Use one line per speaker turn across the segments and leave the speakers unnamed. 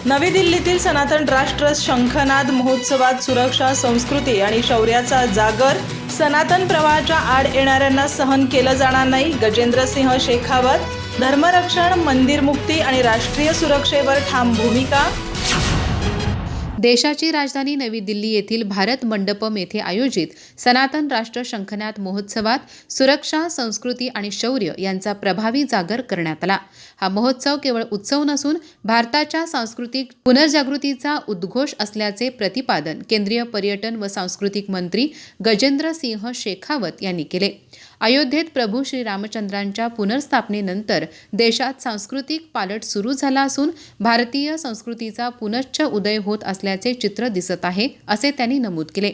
नवी दिल्लीतील सनातन राष्ट्र शंखनाद महोत्सवात सुरक्षा, संस्कृती आणि शौर्याचा जागर. सनातन प्रवाहाच्या आड येणाऱ्यांना सहन केलं जाणार नाही. गजेंद्रसिंह शेखावत. धर्मरक्षण, मंदिरमुक्ती आणि राष्ट्रीय सुरक्षेवर ठाम भूमिका.
देशाची राजधानी नवी दिल्ली येथील भारत मंडपम येथे आयोजित सनातन राष्ट्र शंखनाद महोत्सवात सुरक्षा, संस्कृती आणि शौर्य यांचा प्रभावी जागर करण्यात आला. हा महोत्सव केवळ उत्सव नसून भारताच्या सांस्कृतिक पुनर्जागृतीचा उद्घोष असल्याचे प्रतिपादन केंद्रीय पर्यटन व सांस्कृतिक मंत्री गजेंद्रसिंह शेखावत यांनी केले. अयोध्येत प्रभू श्रीरामचंद्रांच्या पुनर्स्थापनेनंतर देशात सांस्कृतिक पालट सुरू झाला असून भारतीय संस्कृतीचा पुनश्च उदय होत असल्याचे चित्र दिसत आहे, असे त्यांनी नमूद केले.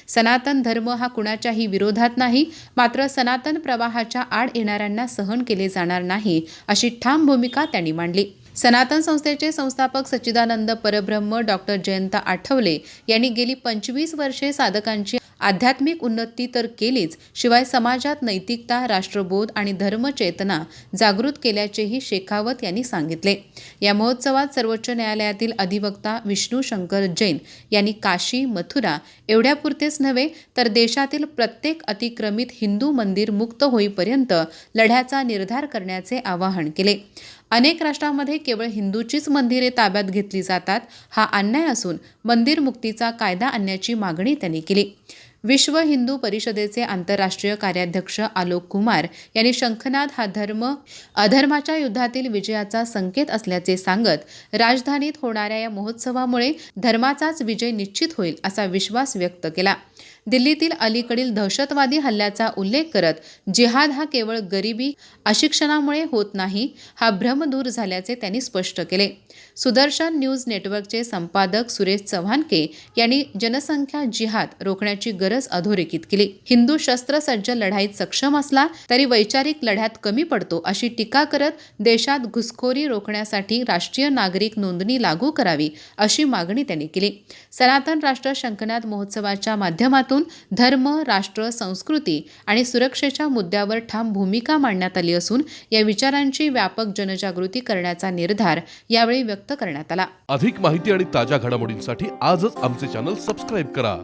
सनातन धर्म हा कुणाच्याही विरोधात नाही, मात्र सनातन प्रवाहाच्या आड येणाऱ्यांना सहन केले जाणार नाही, अशी ठाम भूमिका त्यांनी मांडली. सनातन संस्थेचे संस्थापक सच्चिदानंद परब्रह्म डॉक्टर जयंत आठवले यांनी गेली 25 वर्षे साधकांची आध्यात्मिक उन्नती तर केलीच, शिवाय समाजात नैतिकता, राष्ट्रबोध आणि धर्मचेतना जागृत केल्याचेही शेखावत यांनी सांगितले. या महोत्सवात सर्वोच्च न्यायालयातील अधिवक्ता विष्णू शंकर जैन यांनी काशी, मथुरा एवढ्यापुरतेच नव्हे तर देशातील प्रत्येक अतिक्रमित हिंदू मंदिर मुक्त होईपर्यंत लढ्याचा निर्धार करण्याचे आवाहन केले. अनेक राष्ट्रांमध्ये केवळ हिंदूचीच मंदिरे ताब्यात घेतली जातात, हा अन्याय असून मंदिर मुक्तीचा कायदा आणण्याची मागणी त्यांनी केली. विश्व हिंदू परिषदेचे आंतरराष्ट्रीय कार्याध्यक्ष आलोक कुमार यांनी शंखनाद हा धर्म अधर्माच्या युद्धातील विजयाचा संकेत असल्याचे सांगत राजधानीत होणाऱ्या या महोत्सवामुळे धर्माचाच विजय निश्चित होईल असा विश्वास व्यक्त केला. दिल्लीतील अलीकडील दहशतवादी हल्ल्याचा उल्लेख करत जिहाद हा केवळ गरिबी, अशिक्षणामुळे होत नाही, हा भ्रम दूर झाल्याचे त्यांनी स्पष्ट केले. सुदर्शन न्यूज नेटवर्कचे संपादक सुरेश चव्हाणके यांनी जनसंख्या जिहाद रोखण्याची गरज अधोरेखित केली. हिंदू शस्त्रसज्ज लढाईत सक्षम असला तरी वैचारिक लढ्यात कमी पडतो, अशी टीका करत देशात घुसखोरी रोखण्यासाठी राष्ट्रीय नागरिक नोंदणी लागू करावी, अशी मागणी त्यांनी केली. सनातन राष्ट्र शंखनाद महोत्सवाच्या माध्यमातून धर्म, राष्ट्र, संस्कृती आणि सुरक्षेच्या मुद्द्यावर ठाम भूमिका मांडण्यात आली असून या विचारांची व्यापक जनजागृती करण्याचा निर्धार यावेळी व्यक्त करण्यात आला.
अधिक माहिती आणि ताज्या घडामोडींसाठी आजच आमचे चॅनल सबस्क्राईब करा.